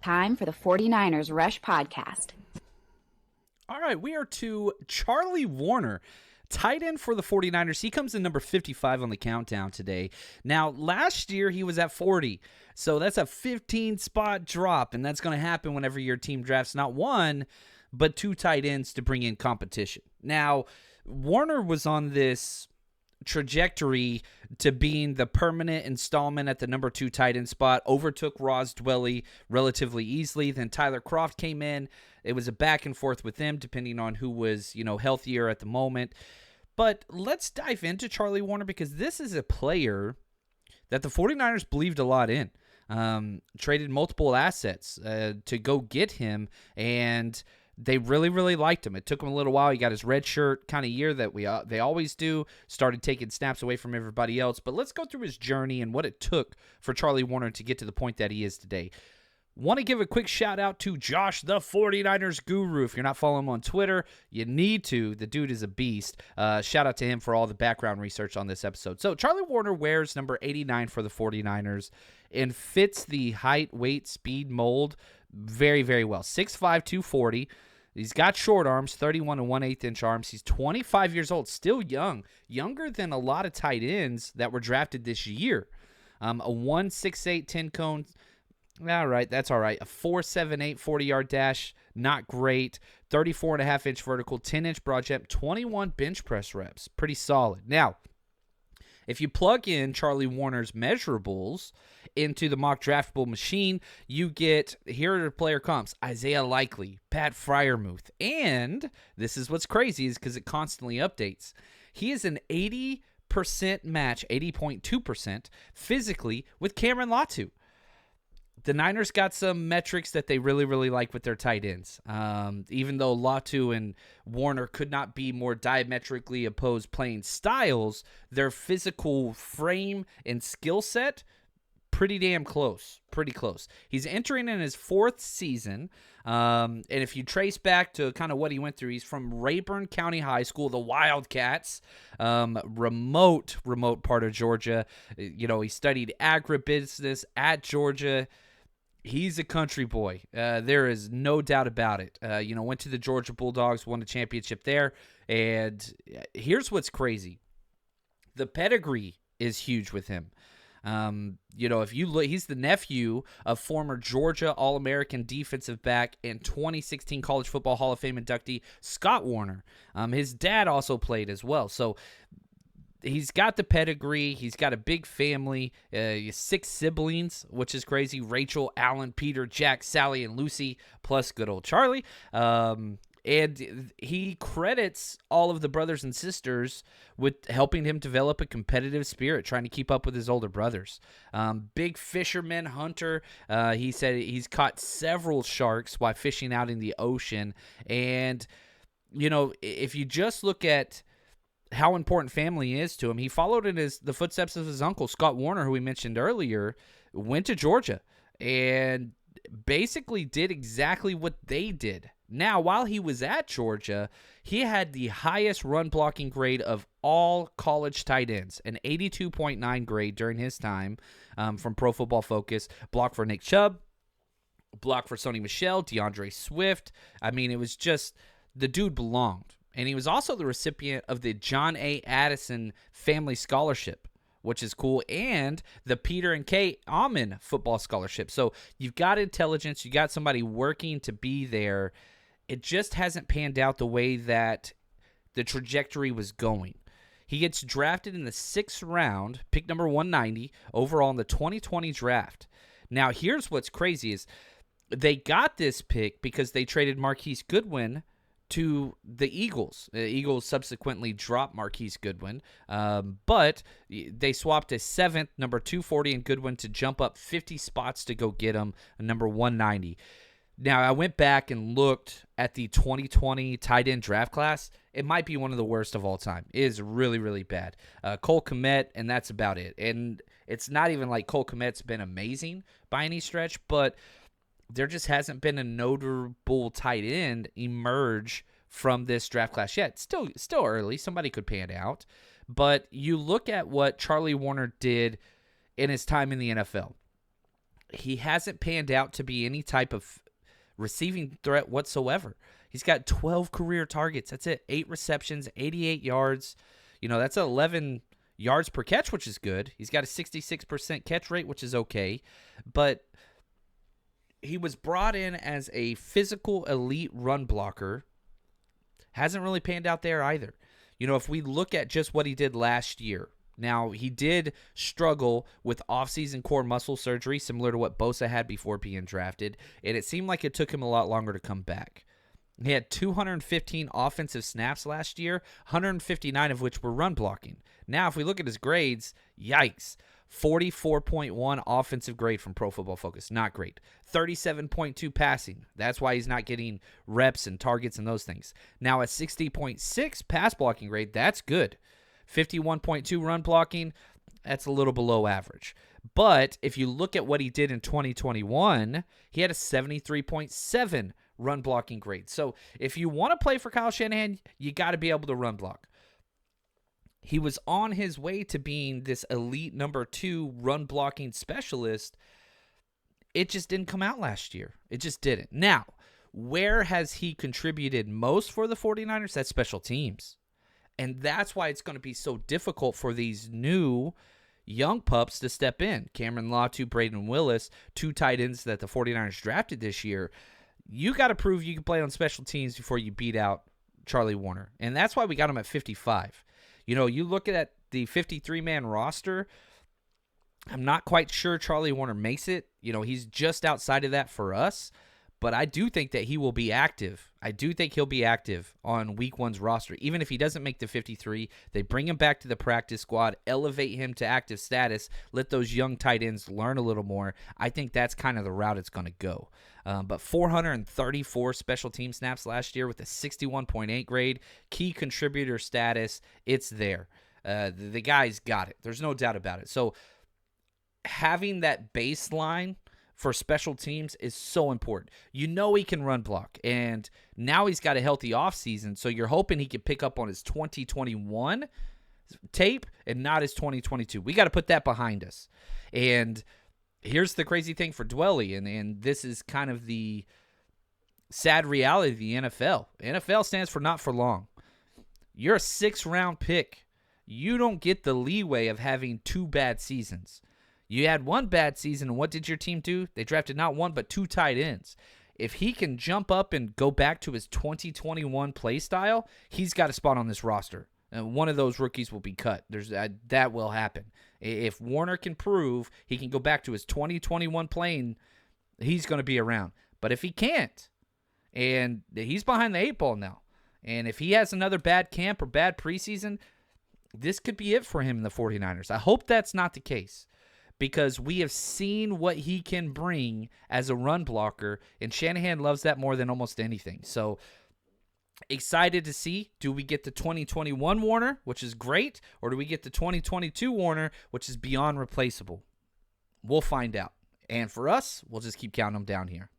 Time for the 49ers Rush Podcast. All right, we are to Charlie Woerner, tight end for the 49ers. He comes in number 55 on the countdown today. Now, last year he was at 40, so that's a 15-spot drop, and that's going to happen whenever your team drafts not one, but two tight ends to bring in competition. Now, Woerner was on this trajectory to being the permanent installment at the number 2 tight end spot, overtook Ross Dwelley relatively easily. Then Tyler Kroft came in. It was a back and forth with them depending on who was, healthier at the moment. But let's dive into Charlie Woerner because this is a player that the 49ers believed a lot in. Traded multiple assets to go get him, and they really, really liked him. It took him a little while. He got his red shirt kind of year that they always do, started taking snaps away from everybody else. But let's go through his journey and what it took for Charlie Woerner to get to the point that he is today. Want to give a quick shout out to Josh, the 49ers guru. If you're not following him on Twitter, you need to. The dude is a beast. Shout out to him for all the background research on this episode. So Charlie Woerner wears number 89 for the 49ers and fits the height, weight, speed mold very, very well. 6'5", 240. He's got short arms, 31 and 1/8 inch arms. He's 25 years old, still young, younger than a lot of tight ends that were drafted this year. A 1.68 10 cone. All right, that's all right. A 4.78 40-yard dash, not great. 34.5-inch vertical, 10-inch broad jump, 21 bench press reps. Pretty solid. Now, if you plug in Charlie Woerner's measurables into the mock draftable machine, you get, here are the player comps, Isaiah Likely, Pat Freiermuth, and this is what's crazy is because it constantly updates. He is an 80% match, 80.2% physically with Cameron Latu. The Niners got some metrics that they really, really like with their tight ends. Even though Latu and Woerner could not be more diametrically opposed playing styles, their physical frame and skill set, pretty damn close. Pretty close. He's entering in his 4th season. And if you trace back to kind of what he went through, he's from Rayburn County High School, the Wildcats, remote part of Georgia. He studied agribusiness at Georgia. He's a country boy. There is no doubt about it. Went to the Georgia Bulldogs, won the championship there. And here's what's crazy. The pedigree is huge with him. If you look, he's the nephew of former Georgia All-American defensive back and 2016 College Football Hall of Fame inductee Scott Woerner. His dad also played as well. So he's got the pedigree. He's got a big family, 6 siblings, which is crazy. Rachel, Alan, Peter, Jack, Sally, and Lucy, plus good old Charlie. And he credits all of the brothers and sisters with helping him develop a competitive spirit, trying to keep up with his older brothers. Big fisherman, hunter. He said he's caught several sharks while fishing out in the ocean. And, if you just look at how important family is to him, he followed in the footsteps of his uncle, Scott Woerner, who we mentioned earlier, went to Georgia and basically did exactly what they did. Now, while he was at Georgia, he had the highest run blocking grade of all college tight ends, an 82.9 grade during his time from Pro Football Focus. Block for Nick Chubb, block for Sony Michel, DeAndre Swift. I mean, it was just, the dude belonged. And he was also the recipient of the John A. Addison Family Scholarship, which is cool, and the Peter and Kay Amen Football Scholarship. So you've got intelligence, you got somebody working to be there. It just hasn't panned out the way that the trajectory was going. He gets drafted in the 6th round, pick number 190, overall in the 2020 draft. Now, here's what's crazy is they got this pick because they traded Marquise Goodwin to the Eagles. The Eagles subsequently dropped Marquise Goodwin, but they swapped a 7th, number 240 in Goodwin to jump up 50 spots to go get him, number 190. Now, I went back and looked at the 2020 tight end draft class. It might be one of the worst of all time. It is really, really bad. Cole Kmet, and that's about it. And it's not even like Cole Kmet's been amazing by any stretch, but there just hasn't been a notable tight end emerge from this draft class yet. Still early. Somebody could pan out. But you look at what Charlie Woerner did in his time in the NFL. he hasn't panned out to be any type of receiving threat whatsoever. He's got 12 career targets. That's it. 8 receptions, 88 yards. That's 11 yards per catch, which is good. He's got a 66% catch rate, which is okay. But he was brought in as a physical elite run blocker. Hasn't really panned out there either. If we look at just what he did last year, now he did struggle with offseason core muscle surgery, similar to what Bosa had before being drafted, and it seemed like it took him a lot longer to come back. He had 215 offensive snaps last year, 159 of which were run blocking. Now, if we look at his grades, yikes. 44.1 offensive grade from Pro Football Focus. Not great. 37.2 passing. That's why he's not getting reps and targets and those things. Now, a 60.6 pass blocking grade. That's good. 51.2 run blocking. That's a little below average. But if you look at what he did in 2021, he had a 73.7 run blocking grade. So if you want to play for Kyle Shanahan, you got to be able to run block. He was on his way to being this elite number 2 run blocking specialist. It just didn't come out last year. It just didn't. Now, where has he contributed most for the 49ers? That's special teams. And that's why it's going to be so difficult for these new young pups to step in. Cameron Latu, Braden Willis, 2 tight ends that the 49ers drafted this year. You got to prove you can play on special teams before you beat out Charlie Woerner. And that's why we got him at 55. You look at the 53-man roster, I'm not quite sure Charlie Woerner makes it. He's just outside of that for us. But I do think that he will be active. I do think he'll be active on Week 1's roster. Even if he doesn't make the 53, they bring him back to the practice squad, elevate him to active status, let those young tight ends learn a little more. I think that's kind of the route it's going to go. But 434 special team snaps last year with a 61.8 grade, key contributor status, it's there. The guy's got it. There's no doubt about it. So having that baseline for special teams is so important. He can run block, and now he's got a healthy offseason, so you're hoping he can pick up on his 2021 tape and not his 2022. We got to put that behind us. And here's the crazy thing for Dwelly, and this is kind of the sad reality of the NFL. NFL stands for not for long. You're a 6th-round pick. You don't get the leeway of having 2 bad seasons. You had 1 bad season, and what did your team do? They drafted not 1 but 2 tight ends. If he can jump up and go back to his 2021 play style, he's got a spot on this roster. And one of those rookies will be cut. That will happen. If Woerner can prove he can go back to his 2021 playing, he's going to be around. But if he can't, and he's behind the 8 ball now, and if he has another bad camp or bad preseason, this could be it for him in the 49ers. I hope that's not the case, because we have seen what he can bring as a run blocker, and Shanahan loves that more than almost anything. So excited to see, do we get the 2021 Woerner, which is great, or do we get the 2022 Woerner, which is beyond replaceable? We'll find out. And for us, we'll just keep counting them down here.